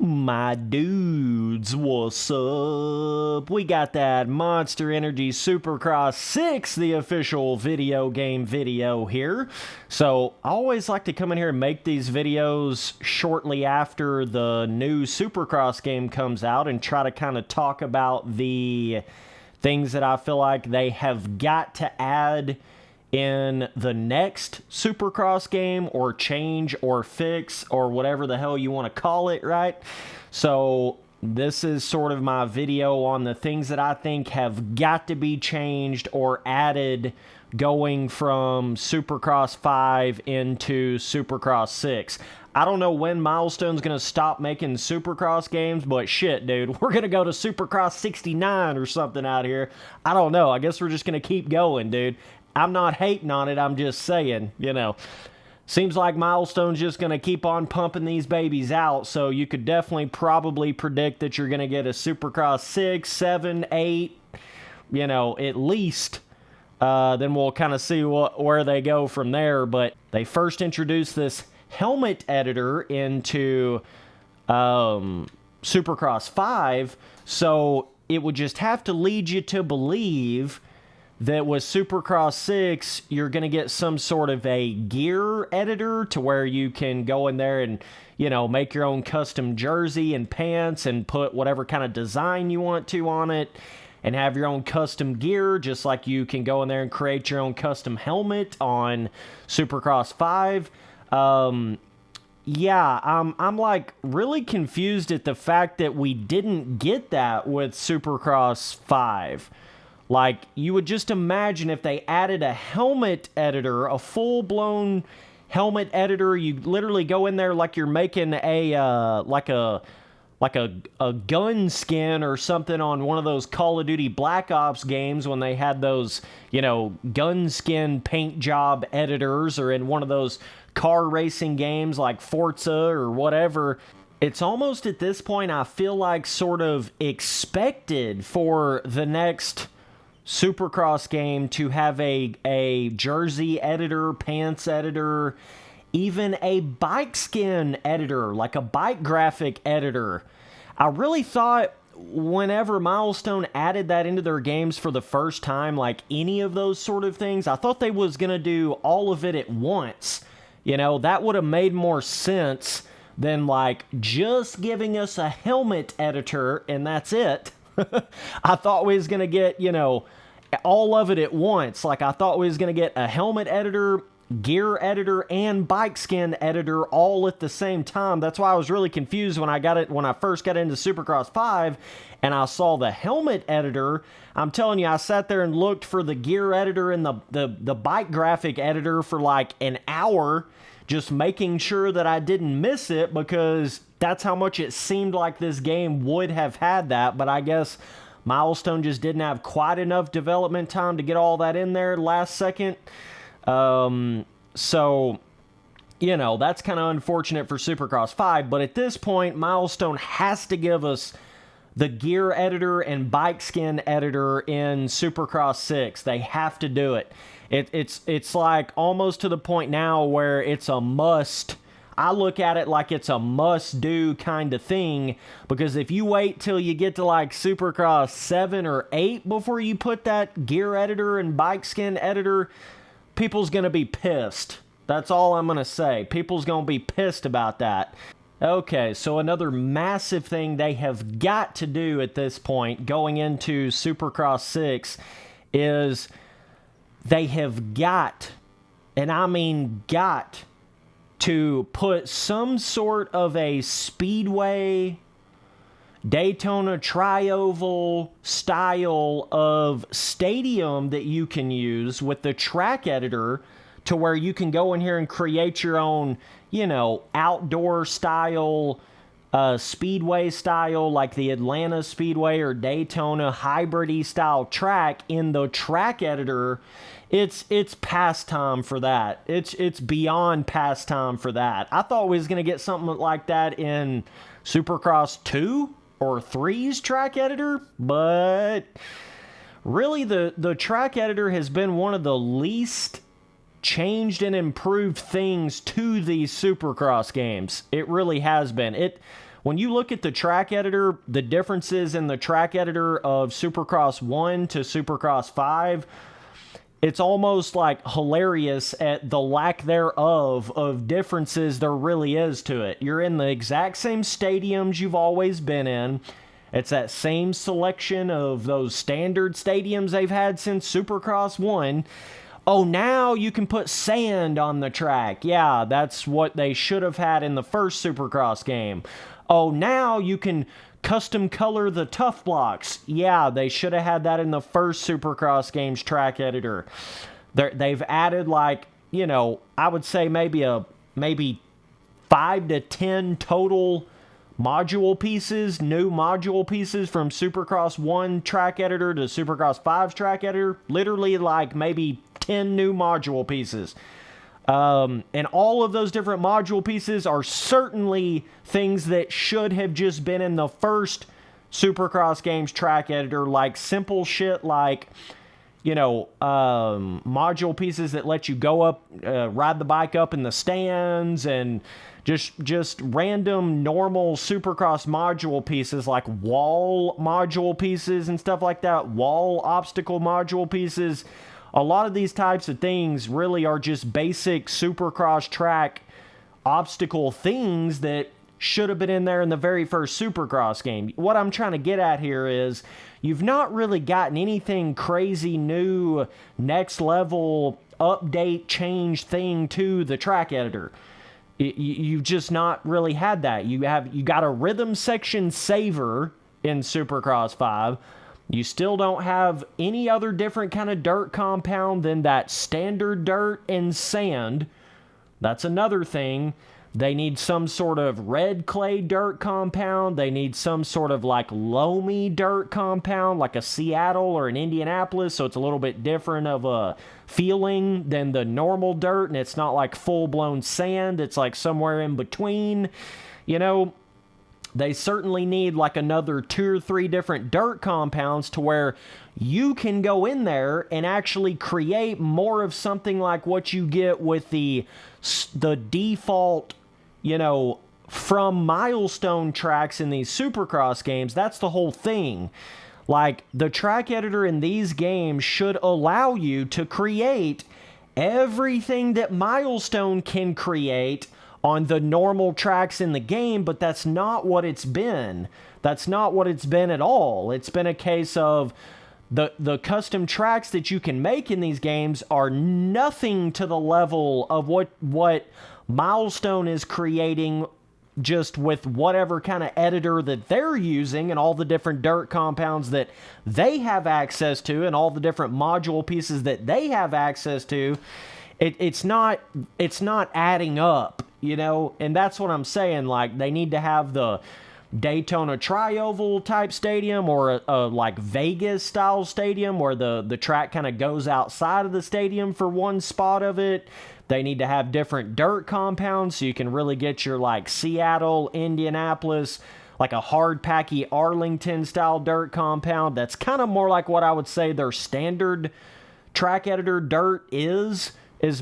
My dudes, what's up? We got that Monster Energy Supercross 6, the official video game video here. So I always like to come in here and make these videos shortly after the new Supercross game comes out and try to kind of talk about the things that I feel like they have got to add in the next Supercross game, or change, or fix, or whatever the hell you want to call it, right? So this is sort of my video on the things that I think have got to be changed or added going from Supercross 5 into Supercross 6. I don't know when Milestone's going to stop making Supercross games, but shit, dude, we're going to go to Supercross 69 or something out here. I don't know. I guess we're just going to keep going, dude. I'm not hating on it, I'm just saying, you know. Seems like Milestone's just going to keep on pumping these babies out, so you could definitely probably predict that you're going to get a Supercross 6, 7, 8, you know, at least. Then we'll kind of see where they go from there, but they first introduced this helmet editor into Supercross 5, so it would just have to lead you to believe that with Supercross 6, you're going to get some sort of a gear editor to where you can go in there and, you know, make your own custom jersey and pants and put whatever kind of design you want to on it and have your own custom gear, just like you can go in there and create your own custom helmet on Supercross 5. Yeah, I'm like really confused at the fact that we didn't get that with Supercross 5. Like, you would just imagine if they added a helmet editor, a full-blown helmet editor. You literally go in there like you're making a like a gun skin or something on one of those Call of Duty Black Ops games when they had those, you know, gun skin paint job editors, or in one of those car racing games like Forza or whatever. It's almost at this point, I feel like, sort of expected for the next Supercross game to have a jersey editor, pants editor, even a bike skin editor, like a bike graphic editor. I really thought whenever Milestone added that into their games for the first time, like any of those sort of things, I thought they was going to do all of it at once. You know, that would have made more sense than like just giving us a helmet editor and that's it. I thought we was going to get, you know, all of it at once. Like, I thought we was going to get a helmet editor, gear editor, and bike skin editor all at the same time. That's why I was really confused when I first got into Supercross 5 and I saw the helmet editor. I'm telling you, I sat there and looked for the gear editor and the bike graphic editor for like an hour, just making sure that I didn't miss it, because that's how much it seemed like this game would have had that. But I guess Milestone just didn't have quite enough development time to get all that in there last second. So, you know, that's kind of unfortunate for Supercross 5. But at this point, Milestone has to give us the gear editor and bike skin editor in Supercross 6. They have to do it. It's like almost to the point now where it's a must. I look at it like it's a must-do kind of thing, because if you wait till you get to like Supercross 7 or 8 before you put that gear editor and bike skin editor, people's going to be pissed. That's all I'm going to say. People's going to be pissed about that. Okay, so another massive thing they have got to do at this point going into Supercross 6 is they have got, and I mean got, to put some sort of a speedway, Daytona tri-oval style of stadium that you can use with the track editor, to where you can go in here and create your own, you know, outdoor style, speedway style, like the Atlanta Speedway or Daytona hybrid-y style track in the track editor. It's past time for that. It's beyond past time for that. I thought we was going to get something like that in Supercross 2 or 3's track editor, but really the track editor has been one of the least changed and improved things to these Supercross games. It really has been. when you look at the track editor, the differences in the track editor of Supercross 1 to Supercross 5, it's almost like hilarious at the lack thereof of differences there really is to it. You're in the exact same stadiums you've always been in. It's that same selection of those standard stadiums they've had since Supercross 1. Oh, now you can put sand on the track. Yeah, that's what they should have had in the first Supercross game. Oh, now you can custom color the tough blocks. Yeah, they should have had that in the first Supercross game's track editor. They've added, like, you know, I would say maybe 5 to 10 total module pieces, new module pieces from Supercross 1 track editor to Supercross 5's track editor. Literally, like, maybe 10 new module pieces. And all of those different module pieces are certainly things that should have just been in the first Supercross game's track editor, like simple shit like, you know, module pieces that let you go up, ride the bike up in the stands, and just random normal Supercross module pieces like wall module pieces and stuff like that, wall obstacle module pieces. A lot of these types of things really are just basic Supercross track obstacle things that should have been in there in the very first Supercross game. What I'm trying to get at here is you've not really gotten anything crazy new, next level, update, change thing to the track editor. You've just not really had that. You got a rhythm section saver in Supercross 5. You still don't have any other different kind of dirt compound than that standard dirt and sand. That's another thing. They need some sort of red clay dirt compound. They need some sort of like loamy dirt compound, like a Seattle or an Indianapolis, so it's a little bit different of a feeling than the normal dirt, and it's not like full-blown sand. It's like somewhere in between, you know. They certainly need like another 2 or 3 different dirt compounds to where you can go in there and actually create more of something like what you get with the default, you know, from milestone tracks in these Supercross games. That's the whole thing. Like, the track editor in these games should allow you to create everything that milestone can create on the normal tracks in the game, but that's not what it's been. That's not what it's been at all. It's been a case of the custom tracks that you can make in these games are nothing to the level of what Milestone is creating just with whatever kind of editor that they're using and all the different dirt compounds that they have access to and all the different module pieces that they have access to. It's not adding up. You know, and that's what I'm saying. Like, they need to have the Daytona Tri-Oval type stadium or a like Vegas style stadium where the track kind of goes outside of the stadium for one spot of it. They need to have different dirt compounds so you can really get your like Seattle, Indianapolis, like a hard packy Arlington style dirt compound. That's kind of more like what I would say their standard track editor dirt is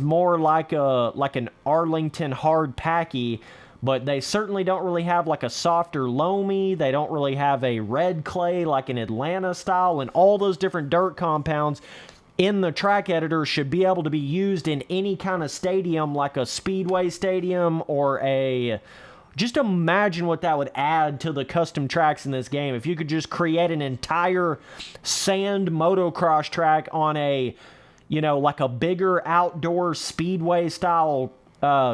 more like an Arlington hard packy, but they certainly don't really have like a softer loamy. They don't really have a red clay like an Atlanta style, and all those different dirt compounds in the track editor should be able to be used in any kind of stadium like a speedway stadium or a... Just imagine what that would add to the custom tracks in this game. If you could just create an entire sand motocross track on a... you know, like a bigger outdoor speedway style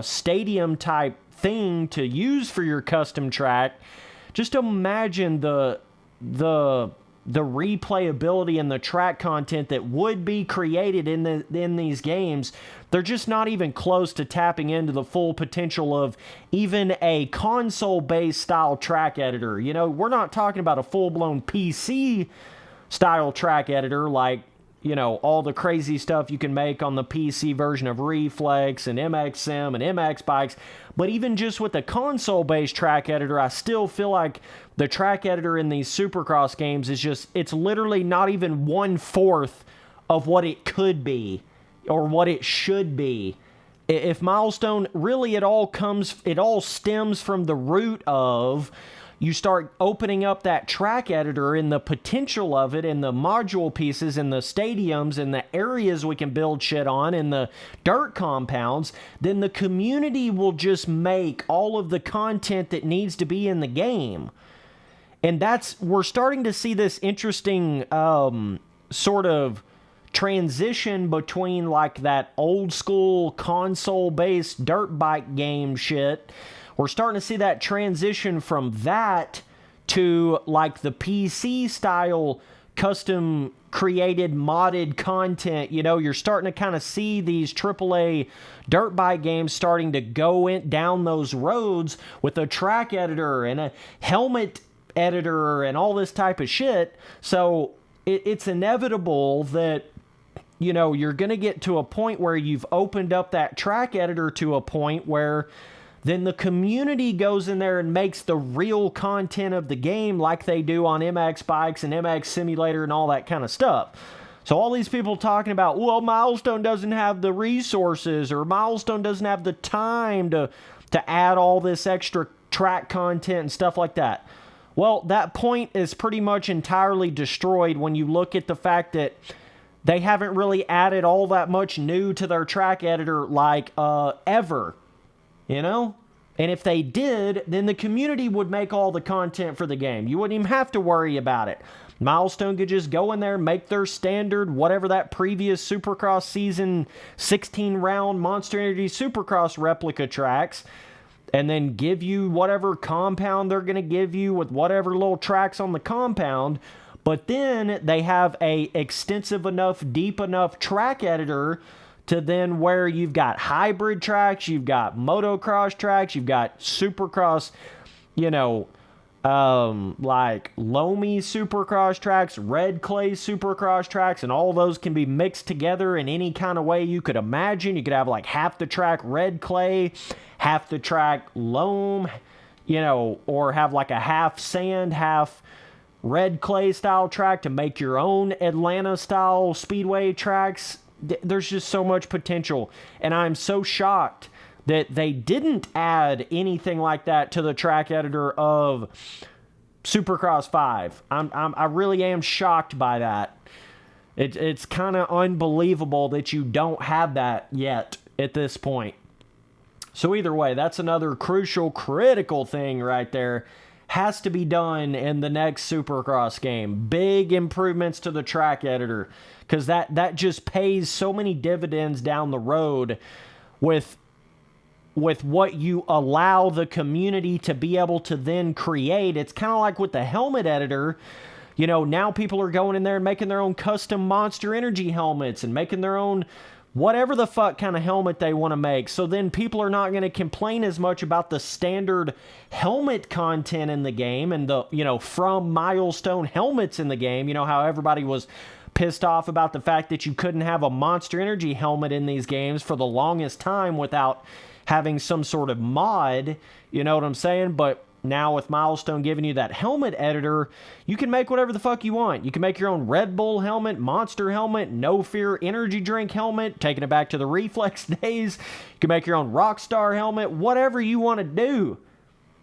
stadium type thing to use for your custom track. Just imagine the replayability and the track content that would be created in these games. They're just not even close to tapping into the full potential of even a console-based style track editor. You know, we're not talking about a full-blown PC style track editor like, you know, all the crazy stuff you can make on the PC version of Reflex and MXM and MX bikes. But even just with the console-based track editor, I still feel like the track editor in these Supercross games is just, it's literally not even 1/4 of what it could be or what it should be. If Milestone, really it all stems from the root of you start opening up that track editor and the potential of it and the module pieces and the stadiums and the areas we can build shit on and the dirt compounds, then the community will just make all of the content that needs to be in the game. And we're starting to see this interesting sort of transition between like that old school console-based dirt bike game shit. We're starting to see that transition from that to like the PC style custom created modded content. You know, you're starting to kind of see these AAA dirt bike games starting to go down those roads with a track editor and a helmet editor and all this type of shit. So it's inevitable that, you know, you're going to get to a point where you've opened up that track editor to a point where then the community goes in there and makes the real content of the game like they do on MX Bikes and MX Simulator and all that kind of stuff. So all these people talking about, well, Milestone doesn't have the resources or Milestone doesn't have the time to add all this extra track content and stuff like that. Well, that point is pretty much entirely destroyed when you look at the fact that they haven't really added all that much new to their track editor like ever. You know? And if they did, then the community would make all the content for the game. You wouldn't even have to worry about it. Milestone could just go in there, make their standard, whatever that previous Supercross season 16-round Monster Energy Supercross replica tracks, and then give you whatever compound they're going to give you with whatever little tracks on the compound. But then they have a extensive enough, deep enough track editor to then where you've got hybrid tracks, you've got motocross tracks, you've got supercross, you know, like loamy supercross tracks, red clay supercross tracks, and all those can be mixed together in any kind of way you could imagine. You could have like half the track red clay, half the track loam, you know, or have like a half sand, half red clay style track to make your own Atlanta style speedway tracks. There's just so much potential, and I'm so shocked that they didn't add anything like that to the track editor of Supercross 5. I really am shocked by that. It's kind of unbelievable that you don't have that yet at this point. So either way, that's another crucial, critical thing right there. Has to be done in the next Supercross game. Big improvements to the track editor, because that just pays so many dividends down the road with what you allow the community to be able to then create. It's kind of like with the helmet editor. You know, now people are going in there and making their own custom Monster Energy helmets and making their own whatever the fuck kind of helmet they want to make. So then people are not going to complain as much about the standard helmet content in the game and the, you know, from Milestone helmets in the game. You know how everybody was pissed off about the fact that you couldn't have a Monster Energy helmet in these games for the longest time without having some sort of mod. You know what I'm saying? But now with Milestone giving you that helmet editor, you can make whatever the fuck you want. You can make your own Red Bull helmet, Monster helmet, No Fear energy drink helmet, taking it back to the Reflex days. You can make your own Rockstar helmet, whatever you want to do.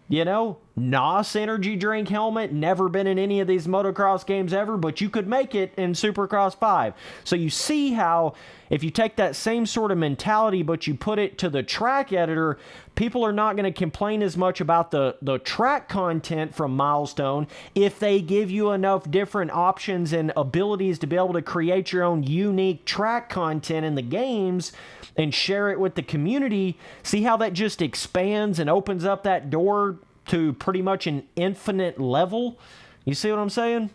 You know, NOS energy drink helmet, never been in any of these motocross games ever, but you could make it in Supercross 5. So you see how if you take that same sort of mentality, but you put it to the track editor, people are not going to complain as much about the track content from Milestone if they give you enough different options and abilities to be able to create your own unique track content in the games and share it with the community. See how that just expands and opens up that door to pretty much an infinite level? You see what I'm saying?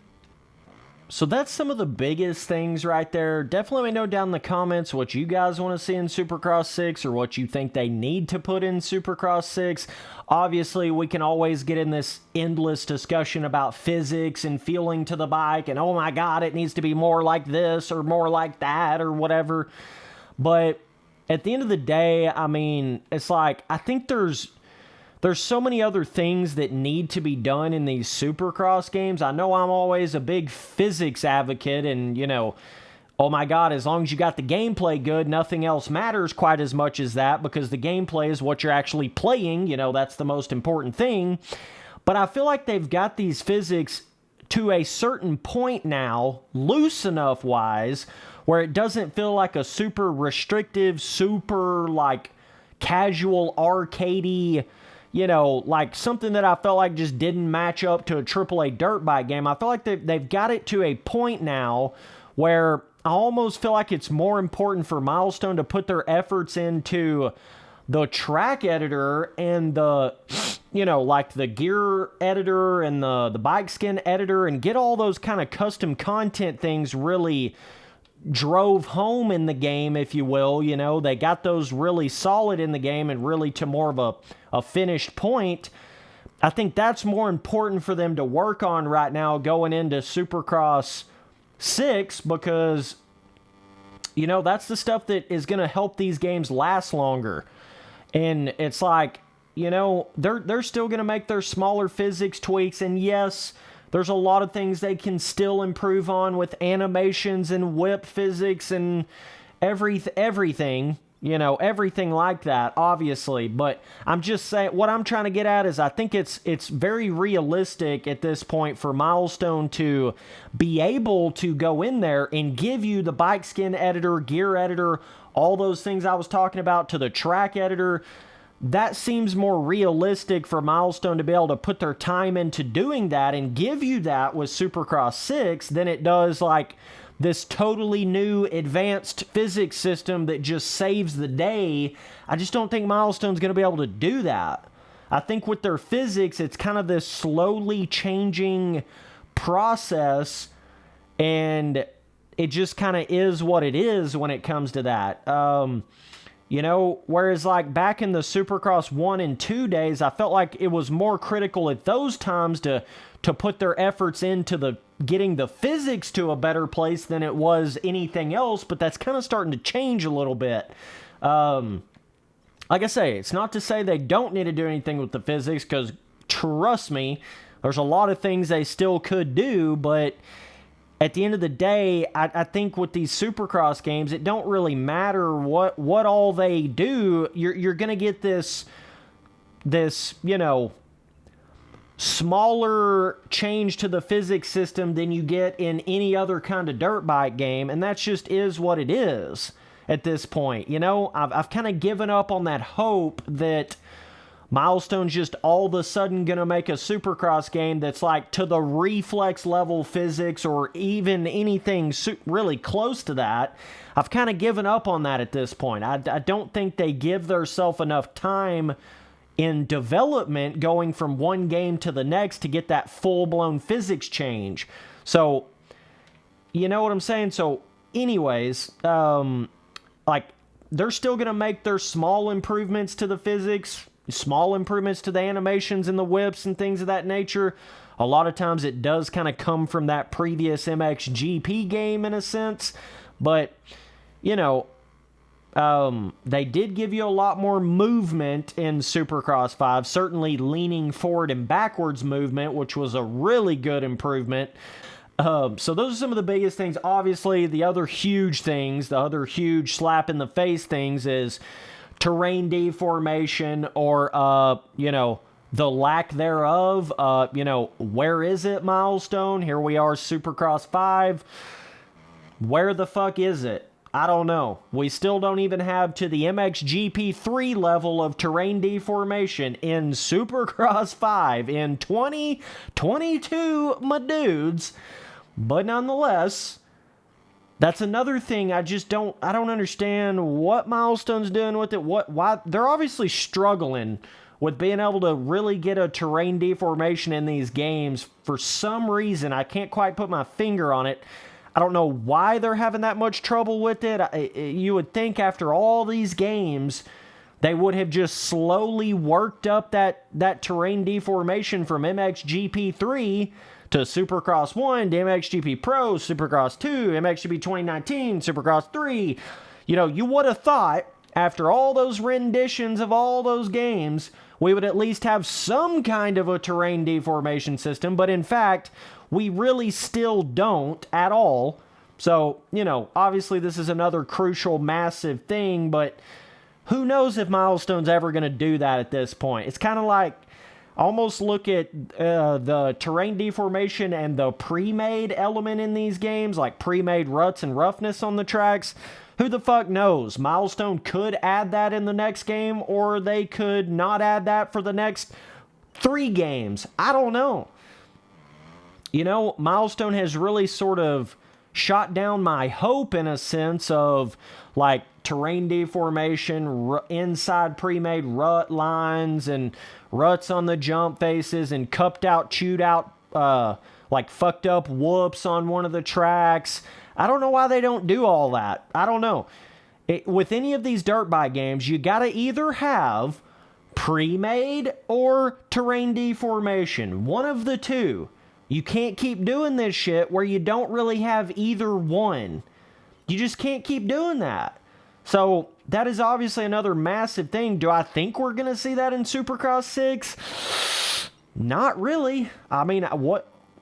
So that's some of the biggest things right there. Definitely let me know down in the comments what you guys want to see in Supercross 6 or what you think they need to put in Supercross 6. Obviously, we can always get in this endless discussion about physics and feeling to the bike and, oh my God, it needs to be more like this or more like that or whatever. But at the end of the day, I mean, it's like, I think there's so many other things that need to be done in these Supercross games. I know I'm always a big physics advocate and, you know, oh my God, as long as you got the gameplay good, nothing else matters quite as much as that because the gameplay is what you're actually playing. You know, that's the most important thing. But I feel like they've got these physics to a certain point now, loose enough wise, where it doesn't feel like a super restrictive, super like casual arcadey, you know, like something that I felt like just didn't match up to a AAA dirt bike game. I feel like they've got it to a point now where I almost feel like it's more important for Milestone to put their efforts into the track editor and the, you know, like the gear editor and the bike skin editor, and get all those kind of custom content things really drove home in the game, if you will. You know, they got those really solid in the game and really to more of a finished point. I think that's more important for them to work on right now going into Supercross 6, because, you know, that's the stuff that is going to help these games last longer. And it's like, you know, they're still going to make their smaller physics tweaks, and yes, there's a lot of things they can still improve on with animations and whip physics and everything, you know, everything like that, obviously. But I'm just saying, what I'm trying to get at is I think it's very realistic at this point for Milestone to be able to go in there and give you the bike skin editor, gear editor, all those things I was talking about, to the track editor. That seems more realistic for Milestone to be able to put their time into doing that and give you that with Supercross 6 than it does like this totally new advanced physics system that just saves the day. I just don't think Milestone's going to be able to do that. I think with their physics, it's kind of this slowly changing process, and it just kind of is what it is when it comes to that. You know, whereas like back in the Supercross 1 and 2 days, I felt like it was more critical at those times to put their efforts into the getting the physics to a better place than it was anything else, but that's kind of starting to change a little bit. Like I say, it's not to say they don't need to do anything with the physics, because trust me, there's a lot of things they still could do, but at the end of the day, I think with these Supercross games, it don't really matter what all they do. You're going to get this, you know, smaller change to the physics system than you get in any other kind of dirt bike game, and that just is what it is at this point. You know, I've kind of given up on that hope that Milestone's just all of a sudden going to make a Supercross game that's like to the reflex level physics or even anything really close to that. I've kind of given up on that at this point. I don't think they give themselves enough time in development going from one game to the next to get that full-blown physics change. So, you know what I'm saying? So, anyways, like, they're still going to make their small improvements to the physics, small improvements to the animations and the whips and things of that nature. A lot of times it does kind of come from that previous MXGP game in a sense, but you know, they did give you a lot more movement in Supercross 5, certainly leaning forward and backwards movement, which was a really good improvement. So those are some of the biggest things. Obviously, the other huge things, the other huge slap in the face things is terrain deformation, or, you know, the lack thereof. You know, where is it, Milestone? Here we are, Supercross 5. Where the fuck is it? I don't know. We still don't even have to the MXGP3 level of terrain deformation in Supercross 5 in 2022, my dudes. But nonetheless, that's another thing I don't understand what Milestone's doing with it. Why they're obviously struggling with being able to really get a terrain deformation in these games for some reason. I can't quite put my finger on it. I don't know why they're having that much trouble with it. You would think after all these games, they would have just slowly worked up that terrain deformation from MXGP3 to Supercross 1, to MXGP Pro, Supercross 2, MXGP 2019, Supercross 3. You know, you would have thought after all those renditions of all those games, we would at least have some kind of a terrain deformation system, but in fact, we really still don't at all. So, you know, obviously this is another crucial, massive thing, but who knows if Milestone's ever going to do that at this point. It's kind of like, almost look at the terrain deformation and the pre-made element in these games, like pre-made ruts and roughness on the tracks. Who the fuck knows? Milestone could add that in the next game, or they could not add that for the next 3 games. I don't know. You know, Milestone has really sort of shot down my hope in a sense of like terrain deformation, inside pre-made rut lines, and ruts on the jump faces, and cupped out, chewed out, like fucked up whoops on one of the tracks. I don't know why they don't do all that. I don't know. With any of these dirt bike games, you gotta either have pre-made or terrain deformation. One of the two. You can't keep doing this shit where you don't really have either one. You just can't keep doing that. So that is obviously another massive thing. Do I think we're going to see that in Supercross 6? Not really. I mean,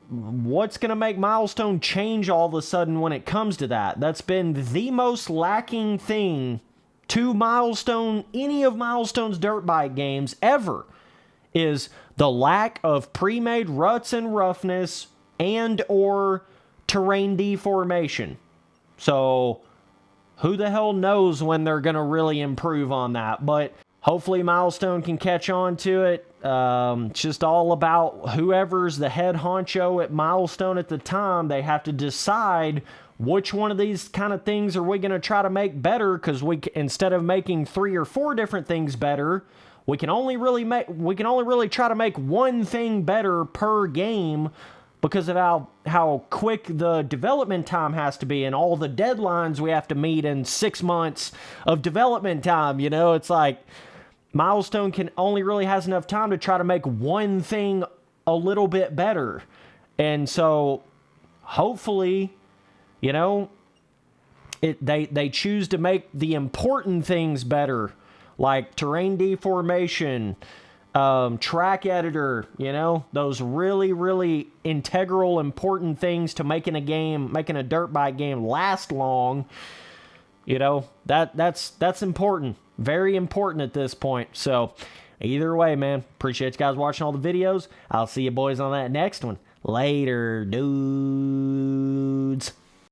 what's going to make Milestone change all of a sudden when it comes to that? That's been the most lacking thing to Milestone, any of Milestone's dirt bike games ever, is the lack of pre-made ruts and roughness and or terrain deformation. So who the hell knows when they're going to really improve on that. But hopefully Milestone can catch on to it. It's just all about whoever's the head honcho at Milestone at the time. They have to decide which one of these kind of things are we going to try to make better, because instead of making 3 or 4 different things better, we can only really try to make one thing better per game, because of how quick the development time has to be and all the deadlines we have to meet in 6 months of development time. You know, it's like Milestone only really has enough time to try to make one thing a little bit better. And so hopefully, you know, they choose to make the important things better, like terrain deformation, track editor, you know, those really, really integral, important things to making a dirt bike game last long. You know, that's important. Very important at this point. So either way, man, appreciate you guys watching all the videos. I'll see you boys on that next one. Later, dudes.